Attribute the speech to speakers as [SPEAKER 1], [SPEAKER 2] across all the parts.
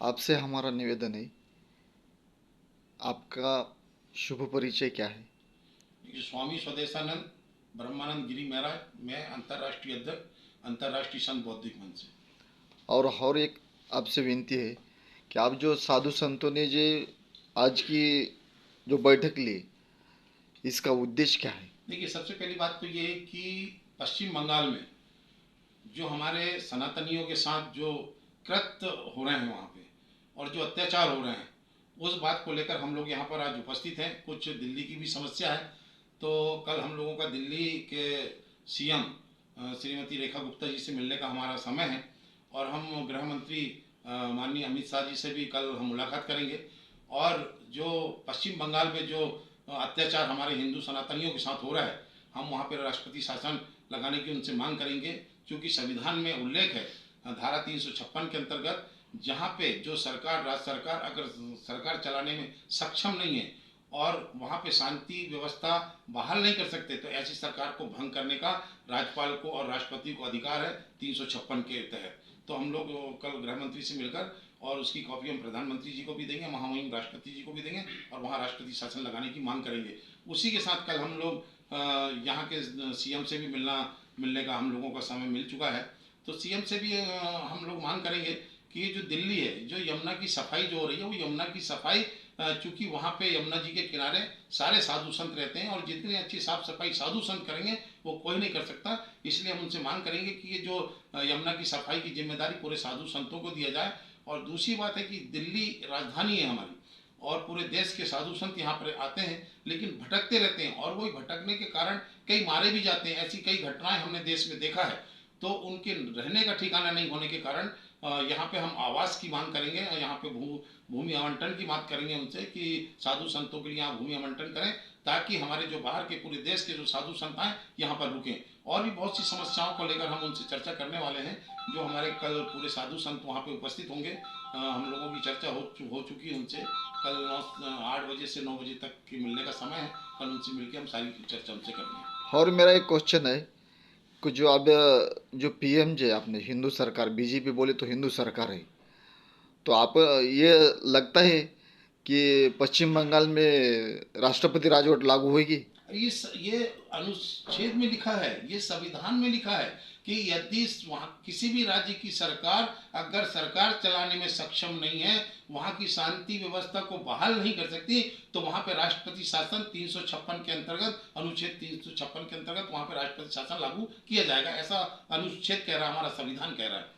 [SPEAKER 1] आपसे हमारा निवेदन है, आपका शुभ परिचय क्या है?
[SPEAKER 2] देखिए, स्वामी स्वदेशानंद ब्रह्मानंद गिरी महाराज, मैं अंतर्राष्ट्रीय अध्यक्ष अंतर्राष्ट्रीय संत बौद्धिक मंच से।
[SPEAKER 1] और एक आपसे विनती है कि आप जो साधु संतों ने जो आज की जो बैठक ली, इसका उद्देश्य क्या है?
[SPEAKER 2] देखिए, सबसे पहली बात तो ये है कि पश्चिम बंगाल में जो हमारे सनातनियों के साथ जो कृत्य हो रहे हैं वहाँ पे, और जो अत्याचार हो रहे हैं, उस बात को लेकर हम लोग यहाँ पर आज उपस्थित हैं। कुछ दिल्ली की भी समस्या है, तो कल हम लोगों का दिल्ली के सीएम श्रीमती रेखा गुप्ता जी से मिलने का हमारा समय है, और हम गृह मंत्री माननीय अमित शाह जी से भी कल हम मुलाकात करेंगे। और जो पश्चिम बंगाल में जो अत्याचार हमारे हिंदू सनातनियों के साथ हो रहा है, हम वहाँ पर राष्ट्रपति शासन लगाने की उनसे मांग करेंगे, क्योंकि संविधान में उल्लेख है धारा 356 के अंतर्गत, जहाँ पे जो सरकार, राज्य सरकार अगर सरकार चलाने में सक्षम नहीं है और वहाँ पे शांति व्यवस्था बहाल नहीं कर सकते, तो ऐसी सरकार को भंग करने का राज्यपाल को और राष्ट्रपति को अधिकार है 356 के तहत। तो हम लोग कल गृह मंत्री से मिलकर और उसकी कॉपी हम प्रधानमंत्री जी को भी देंगे, महामहिम राष्ट्रपति जी को भी देंगे, और वहाँ राष्ट्रपति शासन लगाने की मांग करेंगे। उसी के साथ कल हम लोग यहाँ के सीएम से भी मिलने का हम लोगों का समय मिल चुका है। तो सीएम से भी हम लोग मांग करेंगे कि ये जो दिल्ली है, जो यमुना की सफाई जो हो रही है, वो यमुना की सफाई, चूंकि वहाँ पे यमुना जी के किनारे सारे साधु संत रहते हैं, और जितनी अच्छी साफ सफाई साधु संत करेंगे वो कोई नहीं कर सकता। इसलिए हम उनसे मांग करेंगे कि ये जो यमुना की सफाई की जिम्मेदारी पूरे साधु संतों को दिया जाए। और दूसरी बात है कि दिल्ली राजधानी है हमारी, और पूरे देश के साधु संत यहाँ पर आते हैं, लेकिन भटकते रहते हैं, और वही भटकने के कारण कई मारे भी जाते हैं। ऐसी कई घटनाएं हमने देश में देखा है। तो उनके रहने का ठिकाना नहीं होने के कारण यहाँ पे हम आवास की मांग करेंगे, यहाँ पे भूमि आवंटन की बात करेंगे उनसे कि साधु संतों के लिए यहाँ भूमि आवंटन करें, ताकि हमारे जो बाहर के पूरे देश के जो साधु संत आए यहाँ पर रुकें। और भी बहुत सी समस्याओं को लेकर हम उनसे चर्चा करने वाले हैं, जो हमारे कल पूरे साधु संत वहाँ पे उपस्थित होंगे। हम लोगों की चर्चा हो चुकी है उनसे। कल 8 बजे से 9 बजे तक की मिलने का समय है, कल उनसे मिलकर हम सारी चर्चा उनसे करेंगे।
[SPEAKER 1] और मेरा एक क्वेश्चन है कि जो अब जो पीएम जे आपने हिंदू सरकार, बीजेपी बोले तो हिंदू सरकार है, तो आप ये लगता है कि पश्चिम बंगाल में राष्ट्रपति राजवट लागू होगी?
[SPEAKER 2] ये अनुच्छेद में लिखा है, ये संविधान में लिखा है कि यदि वहाँ किसी भी राज्य की सरकार अगर सरकार चलाने में सक्षम नहीं है, वहाँ की शांति व्यवस्था को बहाल नहीं कर सकती, तो वहाँ पे राष्ट्रपति शासन 356 के अंतर्गत, अनुच्छेद 356 के अंतर्गत वहाँ पे राष्ट्रपति शासन लागू किया जाएगा। ऐसा अनुच्छेद कह रहा है, हमारा संविधान कह रहा है।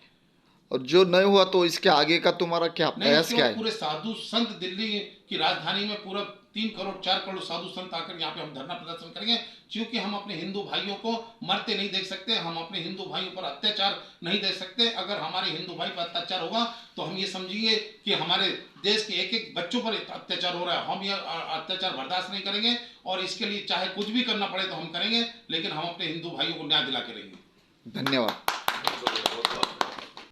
[SPEAKER 1] और जो नहीं हुआ तो इसके आगे का तुम्हारा क्या प्रयास क्या है?
[SPEAKER 2] पूरे साधु संत, दिल्ली की राजधानी में पूरा 3 करोड़ 4 करोड़ साधु संत आकर यहाँ पे हम धरना प्रदर्शन करेंगे, क्योंकि हम अपने हिंदू भाइयों को मरते नहीं देख सकते, हम अपने हिंदू भाइयों पर अत्याचार नहीं देख सकते। अगर हमारे हिंदू भाई पर अत्याचार होगा तो हम ये समझिए कि हमारे देश के एक एक बच्चों पर अत्याचार हो रहा है। हम ये अत्याचार बर्दाश्त नहीं करेंगे, और इसके लिए चाहे कुछ भी करना पड़े तो हम करेंगे, लेकिन हम अपने हिंदू भाइयों को न्याय दिला के रहेंगे।
[SPEAKER 1] धन्यवाद।